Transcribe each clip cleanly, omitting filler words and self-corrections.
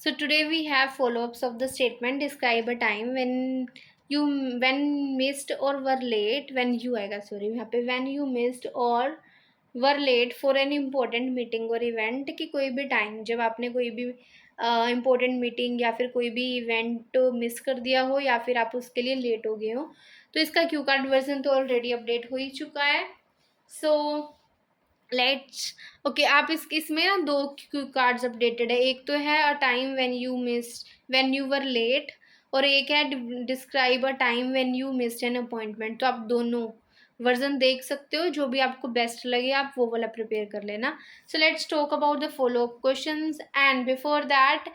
So today we have follow-ups of the statement. Describe a time you when missed or were late when you आएगा sorry यहाँ पे when you missed or were late for an important meeting or event कि कोई भी time जब आपने कोई भी इम्पोर्टेंट मीटिंग या फिर कोई भी इवेंट मिस कर दिया हो या फिर आप उसके लिए लेट हो गए हो। तो इसका क्यू कार्ड वर्जन तो ऑलरेडी अपडेट हो ही चुका है। सो लेट्स ओके आप इसमें ना दो क्यू कार्ड्स अपडेटेड है। एक तो है a time when you were late और एक है describe a time when you missed an appointment. तो आप दोनों वर्जन देख सकते हो, जो भी आपको बेस्ट लगे आप वो वाला प्रिपेयर कर लेना। सो let's talk about the follow up questions and before that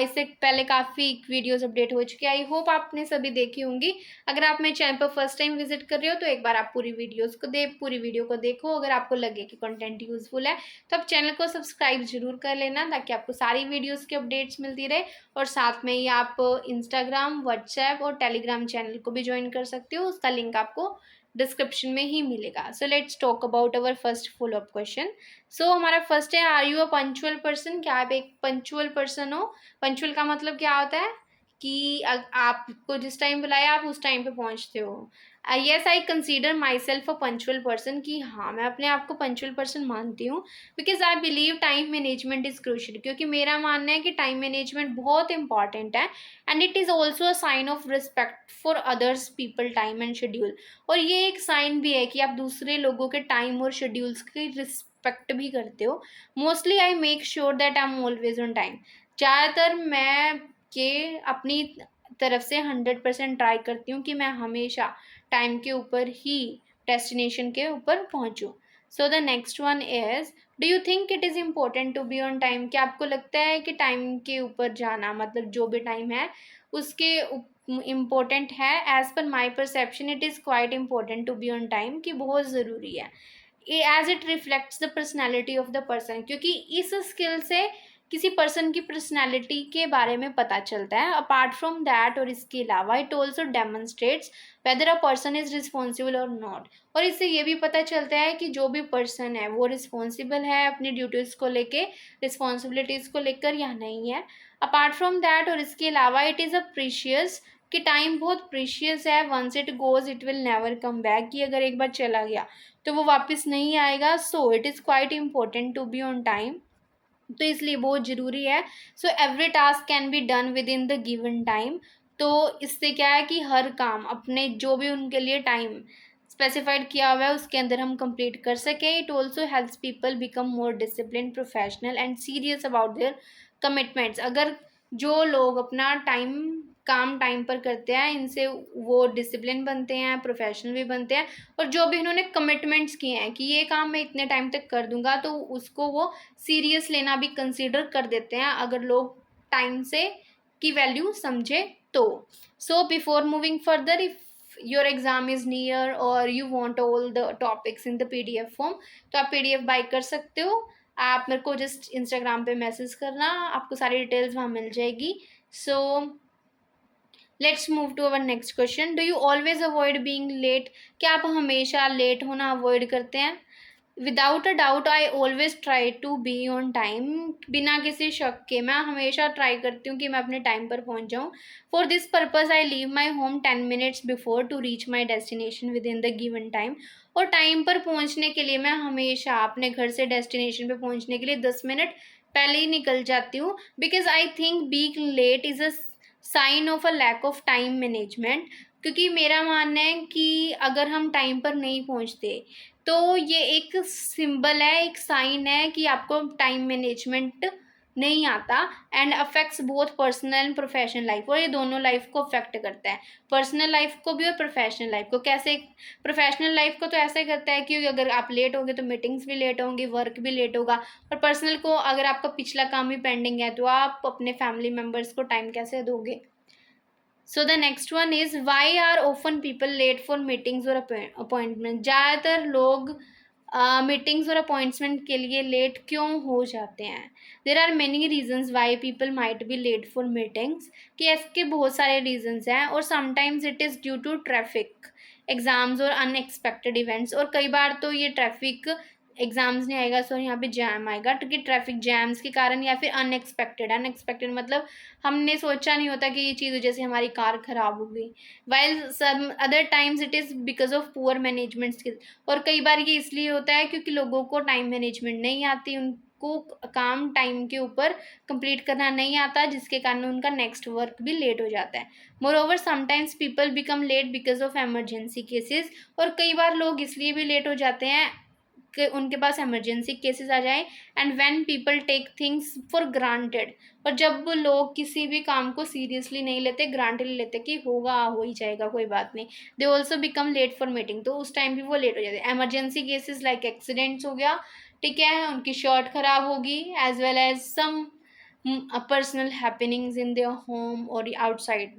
इससे पहले काफ़ी वीडियोस अपडेट हो चुकी है। आई होप आपने सभी देखी होंगी। अगर आप मेरे चैनल पर फर्स्ट टाइम विजिट कर रहे हो तो एक बार आप पूरी वीडियो को देखो। अगर आपको लगे कि कंटेंट यूजफुल है तो आप चैनल को सब्सक्राइब जरूर कर लेना ताकि आपको सारी वीडियोस की अपडेट्स मिलती रहे। और साथ में ही आप इंस्टाग्राम, व्हाट्सएप और टेलीग्राम चैनल को भी ज्वाइन कर सकते हो, उसका लिंक आपको डिस्क्रिप्शन में ही मिलेगा। So let's talk about our first follow up question. So हमारा फर्स्ट है, are you a punctual person? क्या आप एक पंचुअल पर्सन हो? पंचुअल का मतलब क्या होता है कि आपको जिस टाइम बुलाया आप उस टाइम पे पहुंचते हो। Yes I consider my self a punctual person कि हाँ मैं अपने आप को पंचुअल पर्सन मानती हूँ। Because I believe time management is crucial, क्योंकि मेरा मानना है कि टाइम मैनेजमेंट बहुत इंपॉर्टेंट है and it is also a sign of respect for others people time and schedule. और ये एक साइन भी है कि आप दूसरे लोगों के टाइम और शेड्यूल्स की रिस्पेक्ट भी करते हो। Mostly I make sure that I am always on time. ज़्यादातर मैं के अपनी तरफ से 100% ट्राई करती हूँ कि मैं हमेशा टाइम के ऊपर ही डेस्टिनेशन के ऊपर पहुँचूँ। So the next one is, do you think it is important to be on time? क्या आपको लगता है कि टाइम के ऊपर जाना मतलब जो भी टाइम है उसके इम्पोर्टेंट है? As per my perception it is quite important to be on time, कि बहुत ज़रूरी है as it reflects the personality of the person, क्योंकि इस स्किल से किसी पर्सन की पर्सनैलिटी के बारे में पता चलता है। अपार्ट फ्रॉम दैट और इसके अलावा it also demonstrates weather a person is responsible और नॉट। और इससे ये भी पता चलता है कि जो भी पर्सन है वो रिस्पॉन्सिबल है अपनी ड्यूटीज़ को लेके, रिस्पॉन्सिबिलिटीज़ को लेकर या नहीं है। अपार्ट फ्रॉम दैट और इसके अलावा इट इज़ अ प्रीशियस, कि टाइम बहुत प्रीशियस है। Once it goes it will never come back, कि अगर एक बार चला गया तो वो वापस नहीं आएगा। So it is quite important to be on time, तो इसलिए बहुत ज़रूरी है। So every task can be done within the given time. तो इससे क्या है कि हर काम अपने जो भी उनके लिए टाइम स्पेसिफाइड किया हुआ है उसके अंदर हम कंप्लीट कर सकें। It also helps people become more discipline, professional and serious about their commitments. अगर जो लोग अपना काम टाइम पर करते हैं इनसे वो डिसिप्लिन बनते हैं, प्रोफेशनल भी बनते हैं। और जो भी इन्होंने कमिटमेंट्स किए हैं कि ये काम मैं इतने टाइम तक कर दूंगा तो उसको वो सीरियस लेना भी कंसीडर कर देते हैं, अगर लोग टाइम से की वैल्यू समझे तो। So before moving further, if your exam is near और you want all the topics in the PDF form तो आप पीडीएफ बाय कर सकते हो। आप मेरे को जस्ट इंस्टाग्राम पे मैसेज करना, आपको सारी डिटेल्स वहाँ मिल जाएगी। So let's move to our next question, do you always avoid being late? क्या आप हमेशा लेट होना अवॉइड करते हैं? Without a doubt I always try to be on time. बिना किसी शक के मैं हमेशा ट्राई करती हूँ कि मैं अपने टाइम पर पहुँच जाऊँ। For this purpose I leave my home 10 minutes before to reach my destination within the given time. और टाइम पर पहुँचने के लिए मैं हमेशा अपने घर से डेस्टिनेशन पे पहुँचने के लिए 10 मिनट पहले ही निकल जाती हूँ। Because I think being late is a sign of a lack of time management, क्योंकि मेरा मानना है कि अगर हम टाइम पर नहीं पहुँचते तो ये एक सिंबल है, एक साइन है कि आपको टाइम मैनेजमेंट नहीं आता and affects both personal and professional life. और ये दोनों लाइफ को अफेक्ट करता है, पर्सनल लाइफ को भी और प्रोफेशनल लाइफ को। कैसे? प्रोफेशनल लाइफ को तो ऐसे करता है कि अगर आप लेट होंगे तो मीटिंग्स भी लेट होंगी, वर्क भी लेट होगा। और पर्सनल को अगर आपका पिछला काम भी पेंडिंग है तो आप अपने फैमिली मेम्बर्स को टाइम कैसे दोगे? So the next one is, why are often people late for meetings और अपॉइंटमेंट? ज़्यादातर लोग मीटिंग्स और अपॉइंटमेंट के लिए लेट क्यों हो जाते हैं? There are many reasons why people might be late for meetings, कि इसके बहुत सारे रीजन्स हैं। और sometimes it is due to traffic, exams और अनएक्सपेक्टेड इवेंट्स। और कई बार तो ये ट्रैफिक एग्जाम्स नहीं आएगा, सॉरी यहाँ पे जैम आएगा, क्योंकि ट्रैफिक जैम्स के कारण या फिर अनएक्सपेक्टेड, अनएक्सपेक्टेड मतलब हमने सोचा नहीं होता कि ये चीज़ वजह से हमारी कार खराब हो गई, while some other times it is because of poor management skill. और कई बार ये इसलिए होता है क्योंकि लोगों को टाइम मैनेजमेंट नहीं आती, उनको काम टाइम के ऊपर कंप्लीट करना नहीं आता, जिसके कारण उनका नेक्स्ट वर्क भी लेट हो जाता है। Moreover sometimes people become late because of emergency cases, और कई बार लोग इसलिए भी लेट हो जाते हैं कि उनके पास इमरजेंसी केसेस आ जाएं, and when people take things for granted, और जब लोग किसी भी काम को सीरियसली नहीं लेते, ग्रांटेड लेते कि होगा, हो ही जाएगा, कोई बात नहीं, they also become late for meeting, तो उस टाइम भी वो लेट हो जाते हैं। एमरजेंसी केसेस लाइक एक्सीडेंट्स हो गया, ठीक है, उनकी शर्ट खराब होगी, as well as some personal happenings in their home और outside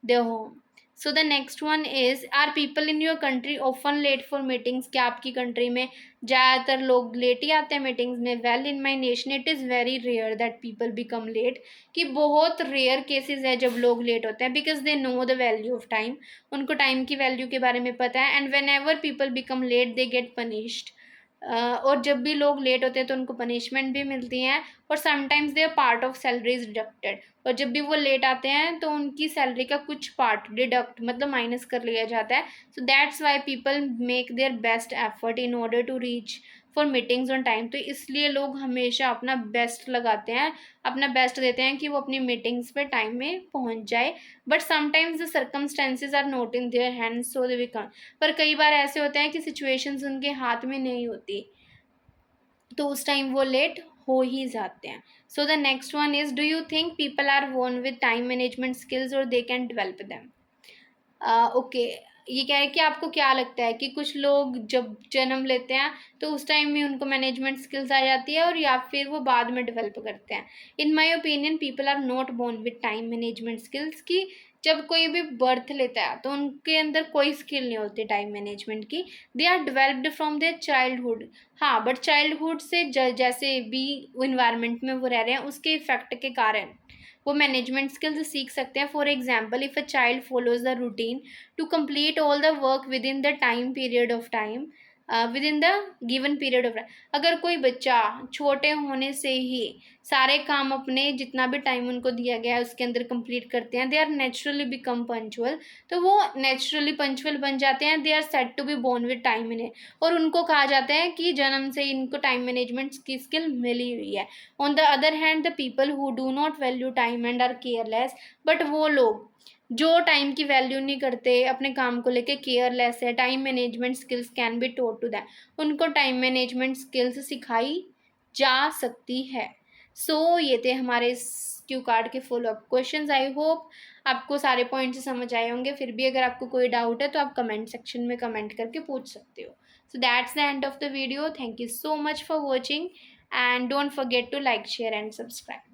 their home. So the next one is, are people in your country often late for meetings? क्या आपकी कंट्री में ज़्यादातर लोग लेट ही आते हैं मीटिंग्स में? Well in my nation it is very rare that people become late, कि बहुत रेयर केसेस है जब लोग लेट होते हैं, because they know the value of time, उनको टाइम की वैल्यू के बारे में पता है, and whenever people become late they get punished. और जब भी लोग लेट होते हैं तो उनको पनिशमेंट भी मिलती हैं, और sometimes they are part of salary is deducted, और जब भी वो लेट आते हैं तो उनकी सैलरी का कुछ पार्ट डिडक्ट मतलब माइनस कर लिया जाता है। So that's why people make their best effort in order to reach for meetings on time, तो इसलिए लोग हमेशा अपना बेस्ट लगाते हैं, अपना बेस्ट देते हैं कि वो अपनी मीटिंग्स पे टाइम में पहुंच जाए, but sometimes the circumstances are not in their hands so they become, पर कई बार ऐसे होते हैं कि सिचुएशंस उनके हाथ में नहीं होती, तो उस टाइम वो लेट हो ही जाते हैं। So the next one is, do you think people are born with time management skills or they can develop them? Okay, ये कह रहे हैं कि आपको क्या लगता है कि कुछ लोग जब जन्म लेते हैं तो उस टाइम में उनको मैनेजमेंट स्किल्स आ जाती है, और या फिर वो बाद में डेवलप करते हैं? In my opinion people are not born with time management skills, कि जब कोई भी बर्थ लेता है तो उनके अंदर कोई स्किल नहीं होती टाइम मैनेजमेंट की, they are developed from their childhood. हाँ, बट चाइल्डहुड से जैसे भी इन्वायरमेंट में वो रह रहे हैं उसके इफेक्ट के कारण वो मैनेजमेंट स्किल्स सीख सकते हैं। For example, if a child follows the routine to complete all the work within the time period of time, within the given period of time, अगर कोई बच्चा छोटे होने से ही सारे काम अपने जितना भी टाइम उनको दिया गया है उसके अंदर कंप्लीट करते हैं, they are naturally become punctual, तो वो नेचुरली पंचुअल बन जाते हैं, they are set to be born with time in, और उनको कहा जाता है कि जन्म से इनको टाइम मैनेजमेंट की स्किल मिली हुई है। On the other hand the people who do not value time and are careless, but वो लोग जो टाइम की वैल्यू नहीं करते, अपने काम को लेके केयरलेस है, time management skills can be taught to that, उनको टाइम मैनेजमेंट स्किल्स सिखाई जा सकती है। सो ये थे हमारे इस क्यू कार्ड के follow up questions. I hope आपको सारे पॉइंट्स समझ आए होंगे, फिर भी अगर आपको कोई डाउट है तो आप कमेंट सेक्शन में कमेंट करके पूछ सकते हो। So that's the end of the video, thank you so much for watching, and don't forget to like, share and subscribe.